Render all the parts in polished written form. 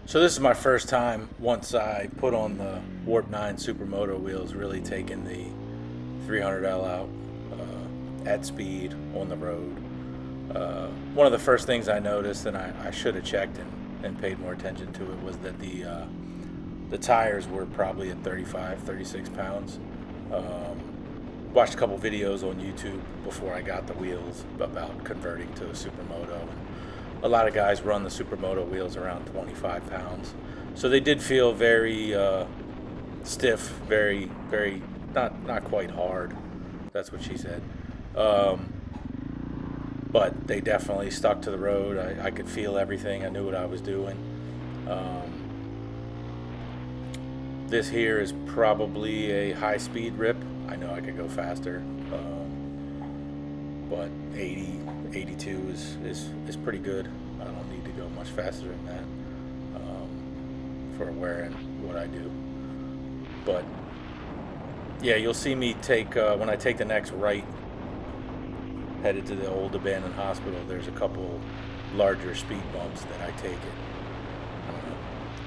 So this is my first time, once I put on the Warp 9 Supermoto wheels, really taking the 300L out at speed on the road. One of the first things I noticed, and I should have checked and paid more attention to it, was that the tires were probably at 35, 36 pounds. Watched a couple videos on YouTube before I got the wheels about converting to a Supermoto. A lot of guys run the Supermoto wheels around 25 pounds. So they did feel very stiff, very, not quite hard. That's what she said. But they definitely stuck to the road. I could feel everything. I knew what I was doing. This here is probably a high-speed rip. I know I could go faster. But 80, 82 is pretty good. I don't need to go much faster than that for wearing what I do. But yeah, you'll see me take when I take the next right, headed to the old abandoned hospital. There's a couple larger speed bumps that I take at, I don't know,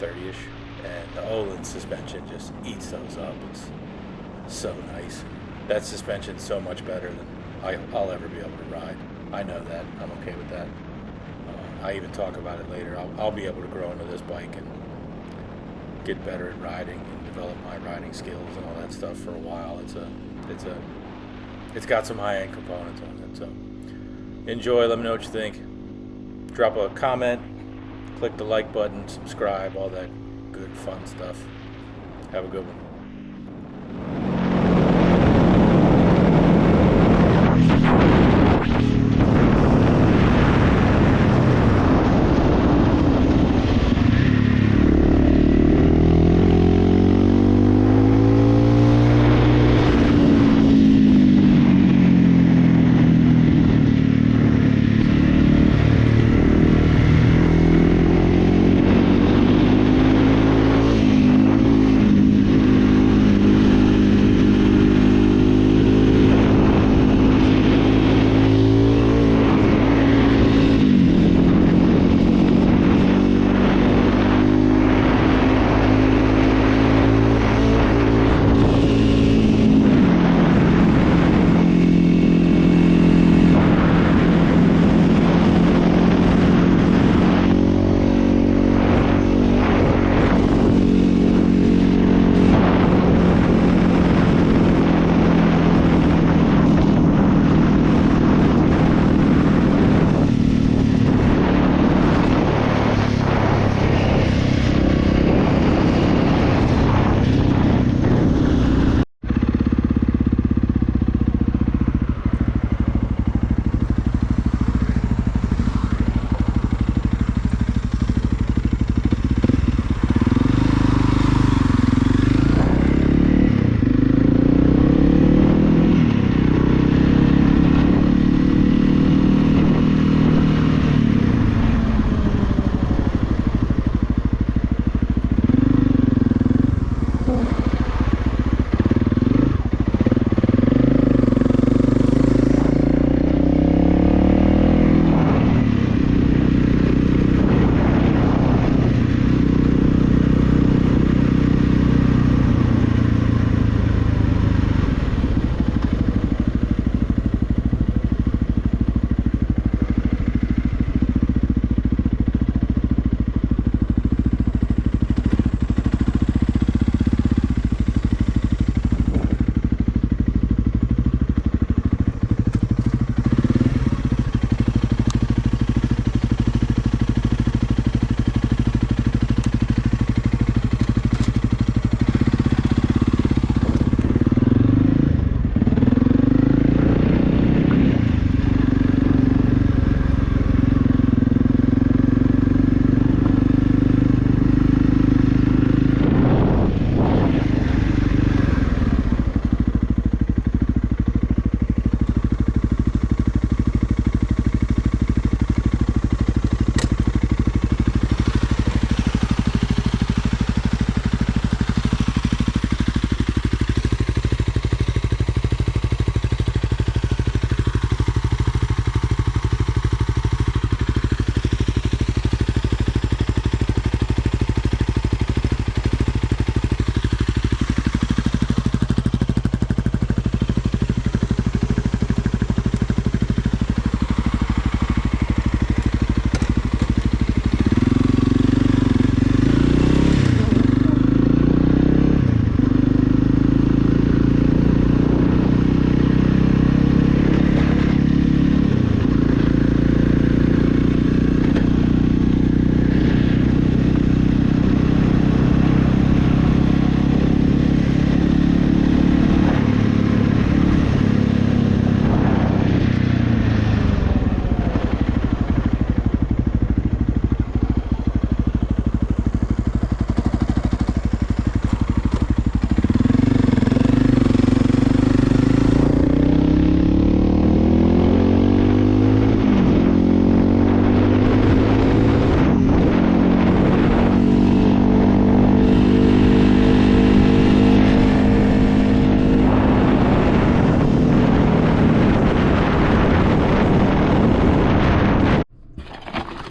30ish, and the Olin suspension just eats those up. It's so nice. That suspension's so much better than I'll ever be able to ride. I know that. I'm okay with that. I even talk about it later. I'll be able to grow into this bike and get better at riding and develop my riding skills and all that stuff for a while. It's got some high-end components on it. So enjoy. Let me know what you think. Drop a comment. Click the like button. Subscribe. All that good fun stuff. Have a good one.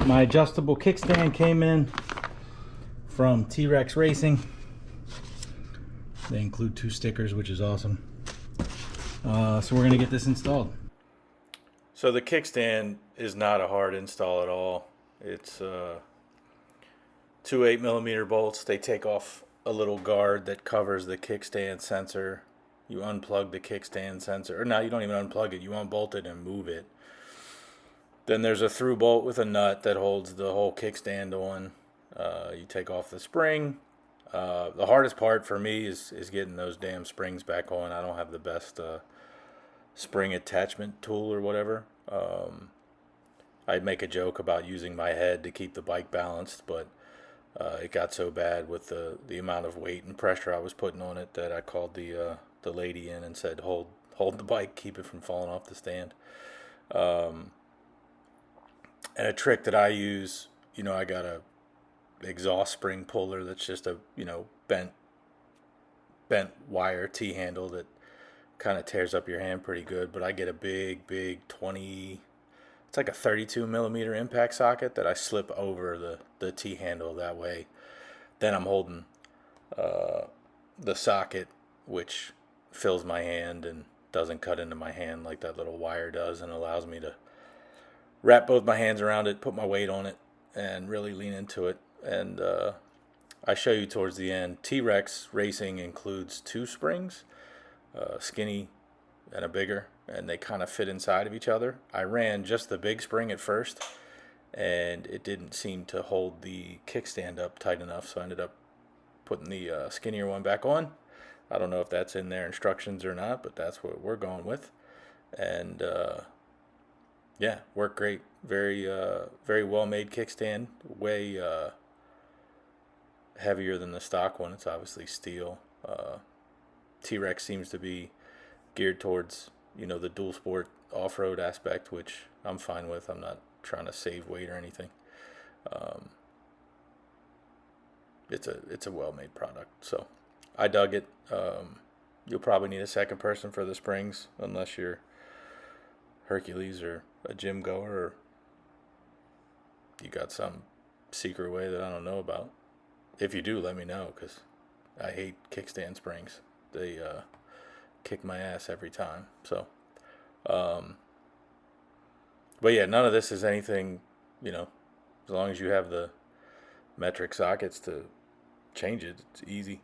My adjustable kickstand came in from T-Rex Racing. They include 2 stickers, which is awesome. So we're going to get this installed. So the kickstand is not a hard install at all. It's 2 8mm bolts. They take off a little guard that covers the kickstand sensor. You unplug the kickstand sensor, or no, you don't even unplug it. You unbolt it and move it. Then there's a through bolt with a nut that holds the whole kickstand on. You take off the spring. The hardest part for me is getting those damn springs back on. I don't have the best spring attachment tool or whatever. I'd make a joke about using my head to keep the bike balanced, but it got so bad with the amount of weight and pressure I was putting on it that I called the lady in and said, hold the bike, keep it from falling off the stand. And a trick that I use, I got a exhaust spring puller that's just a bent wire T-handle that kind of tears up your hand pretty good, but I get a big 20, it's like a 32mm impact socket that I slip over the T-handle. That way then I'm holding the socket, which fills my hand and doesn't cut into my hand like that little wire does, and allows me to wrap both my hands around it, put my weight on it, and really lean into it. And I show you towards the end. T-Rex Racing includes 2 springs, skinny and a bigger, and they kind of fit inside of each other. I ran just the big spring at first, and it didn't seem to hold the kickstand up tight enough, so I ended up putting the skinnier one back on. I don't know if that's in their instructions or not, but that's what we're going with. And yeah, worked great. Very well made kickstand. Way heavier than the stock one. It's obviously steel. T-Rex seems to be geared towards the dual sport off-road aspect, which I'm fine with. I'm not trying to save weight or anything. It's a well made product, so I dug it. You'll probably need a second person for the springs unless you're Hercules or a gym goer, or you got some secret way that I don't know about. If you do, let me know, because I hate kickstand springs. They kick my ass every time. So but yeah, none of this is anything, as long as you have the metric sockets to change it, it's easy.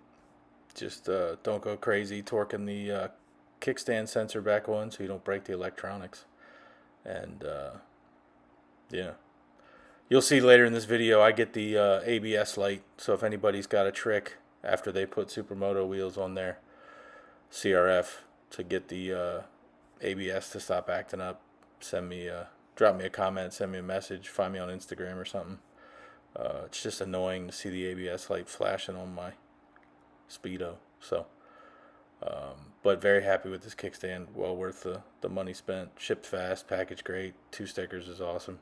Just don't go crazy torquing the kickstand sensor back on so you don't break the electronics. And yeah, you'll see later in this video I get the ABS light, so if anybody's got a trick after they put Supermoto wheels on their CRF to get the ABS to stop acting up, drop me a comment, send me a message, find me on Instagram or something. It's just annoying to see the ABS light flashing on my Speedo. So but very happy with this kickstand. Well worth the money spent. Shipped fast, packaged great. 2 stickers is awesome.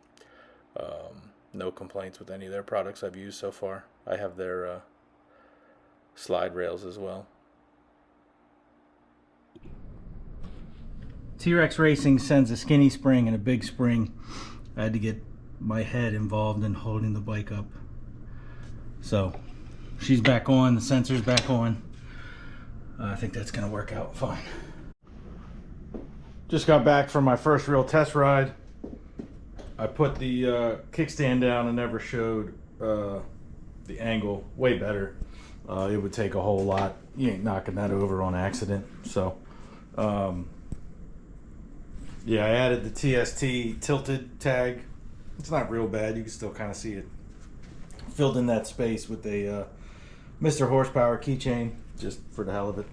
No complaints with any of their products I've used so far. I have their slide rails as well. T-Rex Racing sends a skinny spring and a big spring. I had to get my head involved in holding the bike up. So she's back on, the sensor's back on. I think that's gonna work out fine. Just got back from my first real test ride. I put the kickstand down and never showed the angle. Way better. It would take a whole lot. You ain't knocking that over on accident. So yeah, I added the TST tilted tag. It's not real bad. You can still kind of see it. Filled in that space with a Mr. Horsepower keychain, just for the hell of it.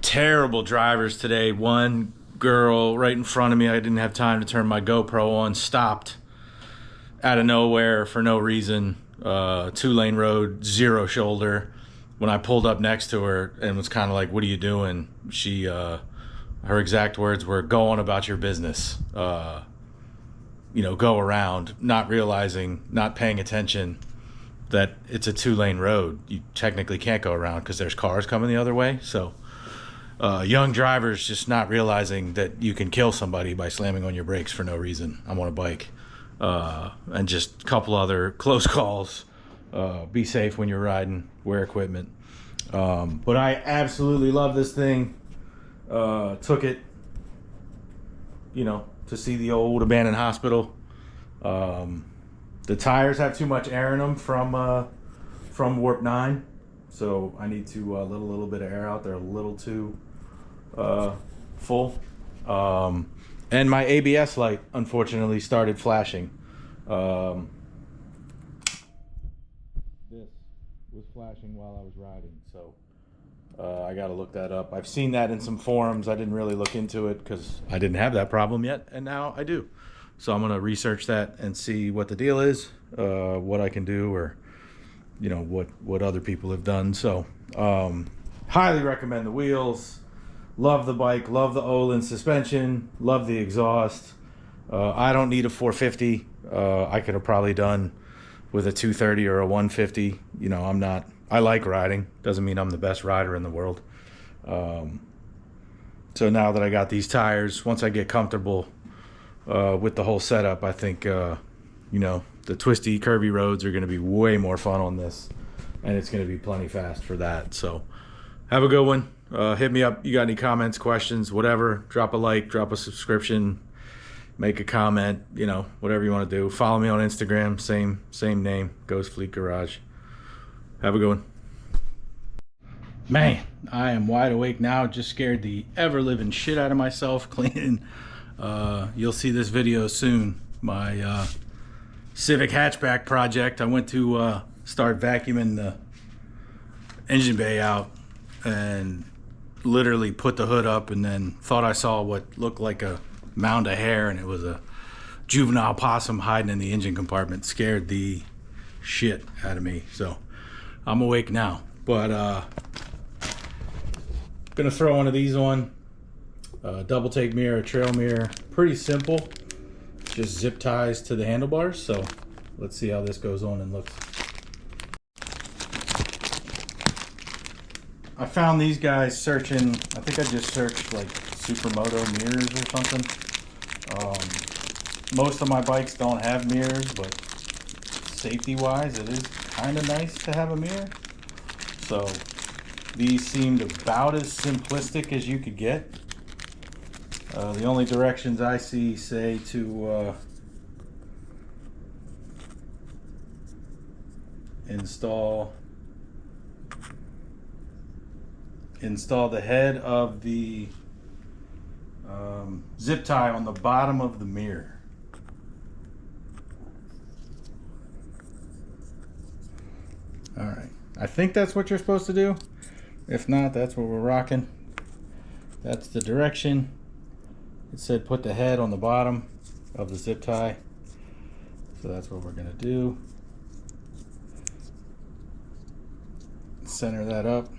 Terrible drivers today. One girl right in front of me, I didn't have time to turn my GoPro on, stopped out of nowhere for no reason. 2-lane road, 0 shoulder. When I pulled up next to her and was kind of like, what are you doing? She, her exact words were, go on about your business. Go around, not realizing, not paying attention that it's a 2-lane road. You technically can't go around because there's cars coming the other way. So young drivers just not realizing that you can kill somebody by slamming on your brakes for no reason. I'm on a bike. And just a couple other close calls. Be safe when you're riding, wear equipment. But I absolutely love this thing. Took it, you know, to see the old abandoned hospital. The tires have too much air in them from Warp 9, so I need to let a little bit of air out. They're a little too full. And my ABS light unfortunately started flashing. This was flashing while I was riding, so I gotta look that up. I've seen that in some forums. I didn't really look into it because I didn't have that problem yet, and now I do. So I'm gonna research that and see what the deal is, what I can do, or you know what other people have done. So highly recommend the wheels. Love the bike, love the Olin suspension, love the exhaust. I don't need a 450. I could have probably done with a 230 or a 150. You know, I like riding. Doesn't mean I'm the best rider in the world. So now that I got these tires, once I get comfortable with the whole setup, I think, you know, the twisty, curvy roads are going to be way more fun on this. And it's going to be plenty fast for that. So have a good one. Hit me up. You got any comments, questions, whatever. Drop a like, drop a subscription, make a comment, you know, whatever you want to do. Follow me on Instagram, same name, Ghost Fleet Garage. Have a good one. Man, I am wide awake now. Just scared the ever-living shit out of myself cleaning. You'll see this video soon. My Civic hatchback project. I went to start vacuuming the engine bay out and literally put the hood up and then thought I saw what looked like a mound of hair, and it was a juvenile possum hiding in the engine compartment. Scared the shit out of me. So I'm awake now, but gonna throw one of these on. Double take mirror, trail mirror, pretty simple, just zip ties to the handlebars. So let's see how this goes on and looks. I found these guys searching, I think I just searched like Supermoto mirrors or something. Most of my bikes don't have mirrors, but safety wise it is kind of nice to have a mirror. So these seemed about as simplistic as you could get. The only directions I see say to install the head of the zip tie on the bottom of the mirror. All right, I think that's what you're supposed to do. If not, that's what we're rocking. That's the direction. It said put the head on the bottom of the zip tie. So that's what we're gonna do. Center that up.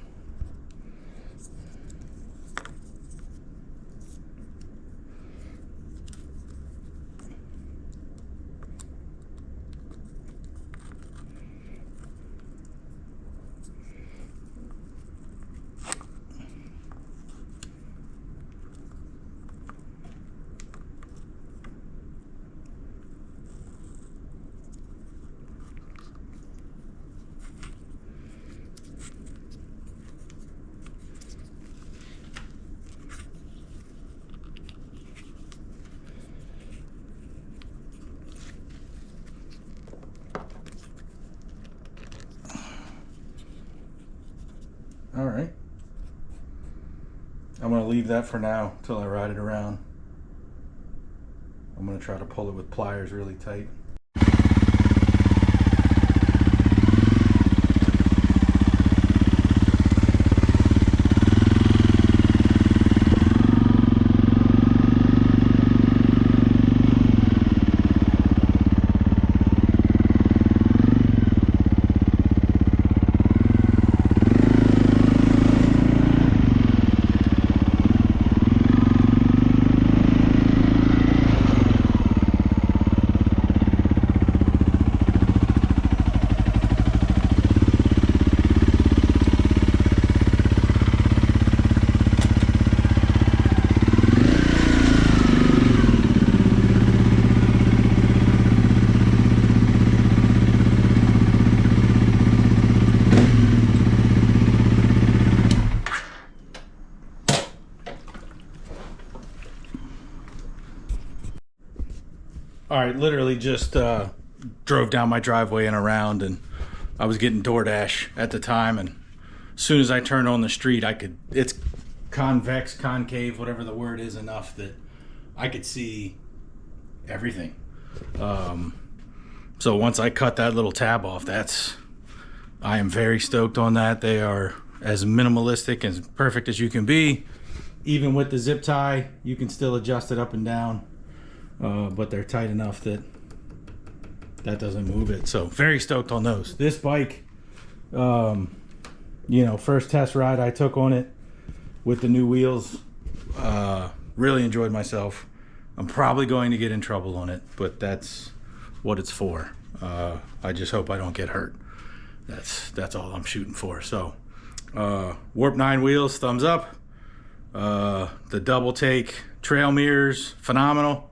All right, I'm gonna leave that for now till I ride it around. I'm gonna try to pull it with pliers really tight. All right, literally just drove down my driveway and around, and I was getting DoorDash at the time, and as soon as I turned on the street, it's convex, concave, whatever the word is, enough that I could see everything. So once I cut that little tab off, I am very stoked on that. They are as minimalistic, as perfect as you can be. Even with the zip tie, you can still adjust it up and down, but they're tight enough that doesn't move it. So very stoked on those. This bike, first test ride I took on it with the new wheels, really enjoyed myself. I'm probably going to get in trouble on it, but that's what it's for. I just hope I don't get hurt. That's all I'm shooting for. So Warp 9 wheels, thumbs up. The Doubletake Trail mirrors, phenomenal.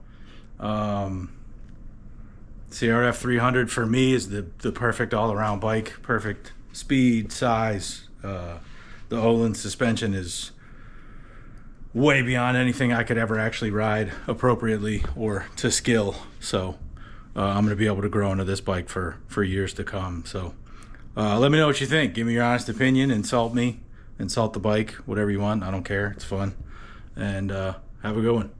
CRF300 for me is the perfect all-around bike. Perfect speed, size. The Olin suspension is way beyond anything I could ever actually ride appropriately or to skill. So I'm going to be able to grow into this bike for years to come. So let me know what you think. Give me your honest opinion. Insult me. Insult the bike. Whatever you want. I don't care. It's fun. And have a good one.